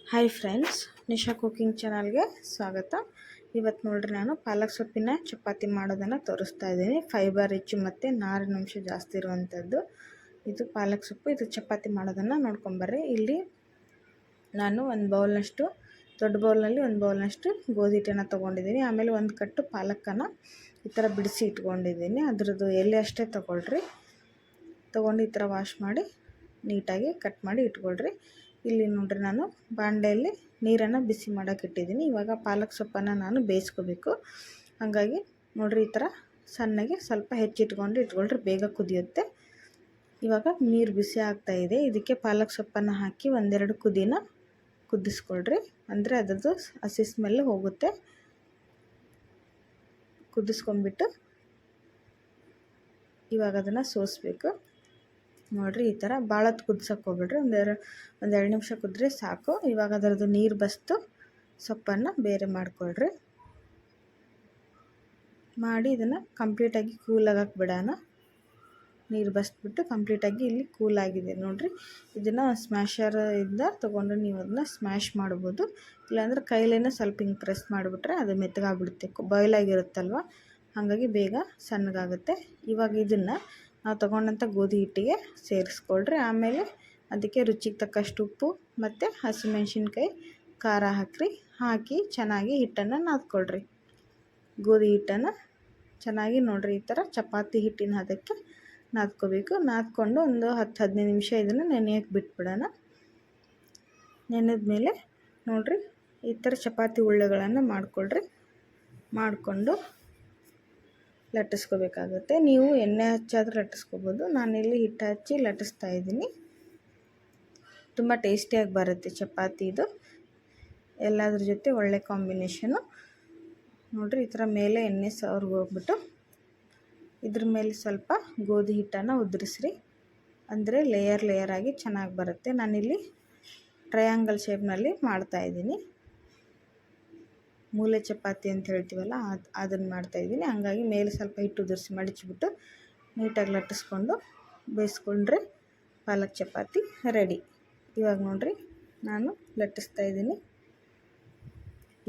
Hi friends, Nisha cooking ಚಾನಲ್ಗೆ ಸ್ವಾಗತ. ಇವತ್ತು ನೋಡ್ರಿ ನಾನು ಪಾಲಕ್ ಸೊಪ್ಪಿನ ಚಪಾತಿ ಮಾಡೋದನ್ನು ತೋರಿಸ್ತಾ ಇದ್ದೀನಿ. ಫೈಬರ್ ರಿಚ್ ಮತ್ತು ನಾರಿನಂಶ ಜಾಸ್ತಿ ಇರುವಂಥದ್ದು ಇದು ಪಾಲಕ್ ಸೊಪ್ಪು. ಇದು ಚಪಾತಿ ಮಾಡೋದನ್ನು ನೋಡ್ಕೊಂಬರ್ರಿ. ಇಲ್ಲಿ ನಾನು ಒಂದು ಬೌಲ್ನಷ್ಟು, ದೊಡ್ಡ ಬೌಲ್ನಲ್ಲಿ ಒಂದು ಬೌಲ್ನಷ್ಟು ಗೋಧಿ ಹಿಟ್ಟನ್ನು ತೊಗೊಂಡಿದ್ದೀನಿ. ಆಮೇಲೆ ಒಂದು ಕಟ್ಟು ಪಾಲಕ್ಕನ್ನು ಈ ಥರ ಬಿಡಿಸಿ ಇಟ್ಕೊಂಡಿದ್ದೀನಿ. ಅದರದ್ದು ಎಲೆ ಅಷ್ಟೇ ತೊಗೊಳ್ರಿ. ತೊಗೊಂಡು ಈ ಥರ ವಾಶ್ ಮಾಡಿ ನೀಟಾಗಿ ಕಟ್ ಮಾಡಿ ಇಟ್ಕೊಳ್ರಿ. ಇಲ್ಲಿ ನೋಡ್ರಿ ನಾನು ಬಾಂಡೆಯಲ್ಲಿ ನೀರನ್ನು ಬಿಸಿ ಮಾಡೋಕೆ ಇಟ್ಟಿದ್ದೀನಿ. ಇವಾಗ ಪಾಲಕ್ ಸೊಪ್ಪನ್ನು ನಾನು ಬೇಯಿಸ್ಕೋಬೇಕು. ಹಾಗಾಗಿ ನೋಡ್ರಿ ಈ ಥರ ಸಣ್ಣಗೆ ಸ್ವಲ್ಪ ಹೆಚ್ಚಿಟ್ಕೊಂಡು ಇಟ್ಕೊಳ್ರಿ, ಬೇಗ ಕುದಿಯುತ್ತೆ. ಇವಾಗ ನೀರು ಬಿಸಿ ಆಗ್ತಾಯಿದೆ. ಇದಕ್ಕೆ ಪಾಲಕ್ ಸೊಪ್ಪನ್ನು ಹಾಕಿ ಒಂದೆರಡು ಕುದಿನ ಕುದಿಸ್ಕೊಳ್ರಿ, ಅಂದರೆ ಅದರದ್ದು ಹಸಿ ಸ್ಮೆಲ್ ಹೋಗುತ್ತೆ. ಕುದಿಸ್ಕೊಂಡ್ಬಿಟ್ಟು ಇವಾಗ ಅದನ್ನು ಸೋಸಬೇಕು. ನೋಡಿರಿ ಈ ಥರ ಭಾಳ ಹೊತ್ತು ಕುದಿಸೋಕೆ ಹೋಗ್ಬಿಡ್ರಿ. ಒಂದೆರಡು ನಿಮಿಷ ಕುದ್ರೆ ಸಾಕು. ಇವಾಗ ಅದರದ್ದು ನೀರು ಬಸ್ತು ಸೊಪ್ಪನ್ನು ಬೇರೆ ಮಾಡಿಕೊಳ್ರಿ. ಮಾಡಿ ಇದನ್ನು ಕಂಪ್ಲೀಟಾಗಿ ಕೂಲಾಗಕ್ಕೆ ಬಿಡೋಣ. ನೀರು ಬಸ್ಬಿಟ್ಟು ಕಂಪ್ಲೀಟಾಗಿ ಇಲ್ಲಿ ಕೂಲಾಗಿದೆ ನೋಡಿರಿ. ಇದನ್ನು ಸ್ಮ್ಯಾಶರ್ ಇಂದ ತೊಗೊಂಡು ನೀವು ಅದನ್ನ ಸ್ಮ್ಯಾಶ್ ಮಾಡ್ಬೋದು. ಇಲ್ಲಾಂದರೆ ಕೈಲೇನೆ ಸ್ವಲ್ಪ ಹಿಂಗೆ ಪ್ರೆಸ್ ಮಾಡಿಬಿಟ್ರೆ ಅದು ಮೆತ್ತಗಾಗ್ಬಿಡುತ್ತೆ. ಬಾಯ್ಲ್ ಆಗಿರುತ್ತಲ್ವ, ಹಾಗಾಗಿ ಬೇಗ ಸಣ್ಣಗಾಗುತ್ತೆ. ಇವಾಗ ಇದನ್ನು ನಾವು ತೊಗೊಂಡಂಥ ಗೋಧಿ ಹಿಟ್ಟಿಗೆ ಸೇರಿಸ್ಕೊಳ್ರಿ. ಆಮೇಲೆ ಅದಕ್ಕೆ ರುಚಿಗೆ ತಕ್ಕಷ್ಟು ಉಪ್ಪು ಮತ್ತು ಹಸಿಮೆಣ್ಸಿನ್ಕಾಯಿ ಖಾರ ಹಾಕಿ ಚೆನ್ನಾಗಿ ಹಿಟ್ಟನ್ನು ನಾದ್ಕೊಳ್ರಿ. ಗೋಧಿ ಹಿಟ್ಟನ್ನು ಚೆನ್ನಾಗಿ ನೋಡಿರಿ ಈ ಥರ ಚಪಾತಿ ಹಿಟ್ಟಿನ ಹದಕ್ಕೆ ನಾದ್ಕೋಬೇಕು. ನಾದ್ಕೊಂಡು ಒಂದು 10-15 ನಿಮಿಷ ಇದನ್ನು ನೆನೆಯೋಕ್ಕೆ ಬಿಟ್ಬಿಡೋಣ. ನೆನೆದ ಮೇಲೆ ನೋಡಿರಿ ಈ ಥರ ಚಪಾತಿ ಉಳ್ಳೆಗಳನ್ನು ಮಾಡಿಕೊಂಡು ಲಟ್ಟಿಸ್ಕೋಬೇಕಾಗುತ್ತೆ. ನೀವು ಎಣ್ಣೆ ಹಚ್ಚಾದರೂ ಲಟ್ಟಿಸ್ಕೋಬೋದು. ನಾನಿಲ್ಲಿ ಹಿಟ್ಟು ಹಚ್ಚಿ ಲಟ್ಟಿಸ್ತಾ ಇದ್ದೀನಿ. ತುಂಬ ಟೇಸ್ಟಿಯಾಗಿ ಬರುತ್ತೆ ಚಪಾತಿ. ಇದು ಎಲ್ಲದ್ರ ಜೊತೆ ಒಳ್ಳೆ ಕಾಂಬಿನೇಷನು. ನೋಡಿರಿ ಈ ಥರ ಮೇಲೆ ಎಣ್ಣೆ ಹೋಗ್ಬಿಟ್ಟು ಇದ್ರ ಮೇಲೆ ಸ್ವಲ್ಪ ಗೋಧಿ ಹಿಟ್ಟನ್ನು ಉದುರಿಸ್ರಿ, ಅಂದರೆ ಲೇಯರ್ ಆಗಿ ಚೆನ್ನಾಗಿ ಬರುತ್ತೆ. ನಾನಿಲ್ಲಿ ಟ್ರಯಾಂಗಲ್ ಶೇಪ್ನಲ್ಲಿ ಮಾಡ್ತಾಯಿದ್ದೀನಿ. ಮೂಲೆ ಚಪಾತಿ ಅಂತ ಹೇಳ್ತೀವಲ್ಲ, ಅದನ್ನು ಮಾಡ್ತಾಯಿದ್ದೀನಿ. ಹಂಗಾಗಿ ಮೇಲೆ ಸ್ವಲ್ಪ ಹಿಟ್ಟು ಉದುರಿಸಿ ಮಡಿಚಿಬಿಟ್ಟು ನೀಟಾಗಿ ಲಟ್ಟಿಸ್ಕೊಂಡು ಬೇಯಿಸ್ಕೊಂಡ್ರೆ ಪಾಲಕ್ ಚಪಾತಿ ರೆಡಿ. ಇವಾಗ ನೋಡಿರಿ ನಾನು ಲಟ್ಟಿಸ್ತಾಯಿದ್ದೀನಿ.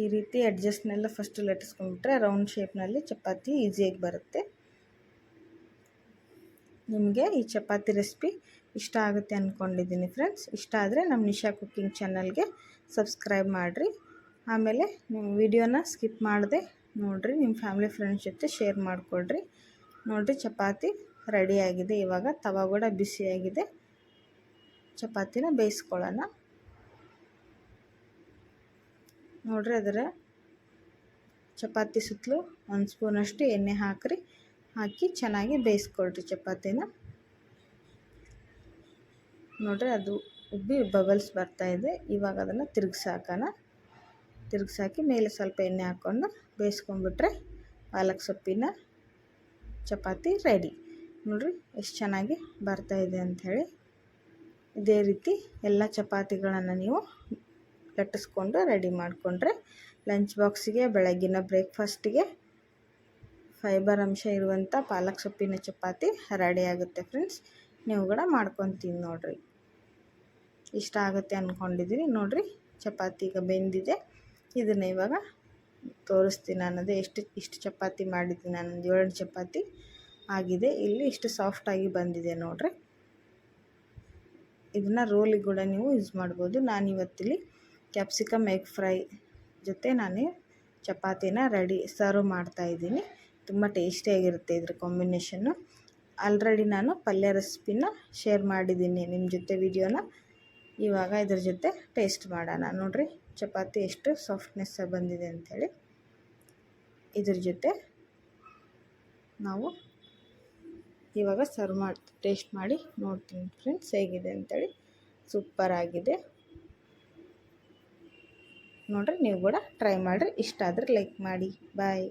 ಈ ರೀತಿ ಅಡ್ಜಸ್ಟ್ನೆಲ್ಲ ಫಸ್ಟು ಲಟ್ಟಿಸ್ಕೊಂಡ್ಬಿಟ್ರೆ ರೌಂಡ್ ಶೇಪ್ನಲ್ಲಿ ಚಪಾತಿ ಈಸಿಯಾಗಿ ಬರುತ್ತೆ. ನಿಮಗೆ ಈ ಚಪಾತಿ ರೆಸಿಪಿ ಇಷ್ಟ ಆಗುತ್ತೆ ಅಂದ್ಕೊಂಡಿದ್ದೀನಿ ಫ್ರೆಂಡ್ಸ್. ಇಷ್ಟ ಆದರೆ ನಮ್ಮ ನಿಶಾ ಕುಕಿಂಗ್ ಚಾನಲ್ಗೆ ಸಬ್ಸ್ಕ್ರೈಬ್ ಮಾಡಿರಿ. ಆಮೇಲೆ ನಿಮ್ಮ ವಿಡಿಯೋನ ಸ್ಕಿಪ್ ಮಾಡದೆ ನೋಡಿರಿ, ನಿಮ್ಮ ಫ್ಯಾಮಿಲಿ ಫ್ರೆಂಡ್ಸ್ ಜೊತೆ ಶೇರ್ ಮಾಡಿಕೊಳ್ರಿ. ನೋಡಿರಿ ಚಪಾತಿ ರೆಡಿಯಾಗಿದೆ. ಇವಾಗ ತವಾ ಕೂಡ ಬಿಸಿಯಾಗಿದೆ. ಚಪಾತಿನ ಬೇಯಿಸ್ಕೊಳ್ಳೋಣ. ನೋಡಿರಿ ಅದರ ಚಪಾತಿ ಸುತ್ತಲೂ 1 ಸ್ಪೂನಷ್ಟು ಎಣ್ಣೆ ಹಾಕಿ ಚೆನ್ನಾಗಿ ಬೇಯಿಸ್ಕೊಳ್ರಿ ಚಪಾತಿನ. ನೋಡಿರಿ ಅದು ಉಬ್ಬಿ ಬಬಲ್ಸ್ ಬರ್ತಾಯಿದೆ. ಇವಾಗ ಅದನ್ನು ತಿರುಗಿಸಾಕಿ ಮೇಲೆ ಸ್ವಲ್ಪ ಎಣ್ಣೆ ಹಾಕ್ಕೊಂಡು ಬೇಯಿಸ್ಕೊಂಡ್ಬಿಟ್ರೆ ಪಾಲಕ್ ಸೊಪ್ಪಿನ ಚಪಾತಿ ರೆಡಿ. ನೋಡಿರಿ ಎಷ್ಟು ಚೆನ್ನಾಗಿ ಬರ್ತಾಯಿದೆ ಅಂಥೇಳಿ. ಇದೇ ರೀತಿ ಎಲ್ಲ ಚಪಾತಿಗಳನ್ನು ನೀವು ಲಟ್ಟಿಸ್ಕೊಂಡು ರೆಡಿ ಮಾಡಿಕೊಂಡ್ರೆ ಲಂಚ್ ಬಾಕ್ಸಿಗೆ, ಬೆಳಗ್ಗಿನ ಬ್ರೇಕ್ಫಾಸ್ಟಿಗೆ ಫೈಬರ್ ಅಂಶ ಇರುವಂಥ ಪಾಲಕ್ ಸೊಪ್ಪಿನ ಚಪಾತಿ ರೆಡಿ ಆಗುತ್ತೆ ಫ್ರೆಂಡ್ಸ್. ನೀವು ಕೂಡ ಮಾಡ್ಕೊತೀನಿ ನೋಡಿರಿ. ಇಷ್ಟ ಆಗುತ್ತೆ ಅಂದ್ಕೊಂಡಿದ್ದೀನಿ. ನೋಡಿರಿ ಚಪಾತಿ ಈಗ ಬೆಂದಿದೆ. ಇದನ್ನು ಇವಾಗ ತೋರಿಸ್ತೀನಿ. ನಾನದು ಇಷ್ಟು ಚಪಾತಿ ಮಾಡಿದ್ದೀನಿ. ನಾನೊಂದು 7 ಚಪಾತಿ ಆಗಿದೆ. ಇಲ್ಲಿ ಇಷ್ಟು ಸಾಫ್ಟಾಗಿ ಬಂದಿದೆ ನೋಡಿರಿ. ಇದನ್ನು ರೋಲಿಗೆ ಕೂಡ ನೀವು ಯೂಸ್ ಮಾಡ್ಬೋದು. ನಾನಿವತ್ತಿಲ್ಲಿ ಕ್ಯಾಪ್ಸಿಕಮ್ ಎಗ್ ಫ್ರೈ ಜೊತೆ ನಾನು ಚಪಾತಿನ ಸರ್ವ್ ಮಾಡ್ತಾಯಿದ್ದೀನಿ. ತುಂಬ ಟೇಸ್ಟಿಯಾಗಿರುತ್ತೆ ಇದ್ರ ಕಾಂಬಿನೇಷನ್ನು. ಆಲ್ರೆಡಿ ನಾನು ಪಲ್ಯ ರೆಸಿಪಿನ ಶೇರ್ ಮಾಡಿದ್ದೀನಿ ನಿಮ್ಮ ಜೊತೆ ವಿಡಿಯೋನ. ಇವಾಗ ಇದ್ರ ಜೊತೆ ಟೇಸ್ಟ್ ಮಾಡೋಣ. ನೋಡಿರಿ ಚಪಾತಿ ಎಷ್ಟು ಸಾಫ್ಟ್ನೆಸ್ ಬಂದಿದೆ ಅಂಥೇಳಿ. ಇದ್ರ ಜೊತೆ ನಾವು ಇವಾಗ ಟೇಸ್ಟ್ ಮಾಡಿ ನೋಡ್ತೀನಿ ಫ್ರೆಂಡ್ಸ್ ಹೇಗಿದೆ ಅಂಥೇಳಿ. ಸೂಪರ್ ಆಗಿದೆ. ನೋಡಿರಿ ನೀವು ಕೂಡ ಟ್ರೈ ಮಾಡಿರಿ. ಇಷ್ಟ ಆದರೆ ಲೈಕ್ ಮಾಡಿ. ಬಾಯ್.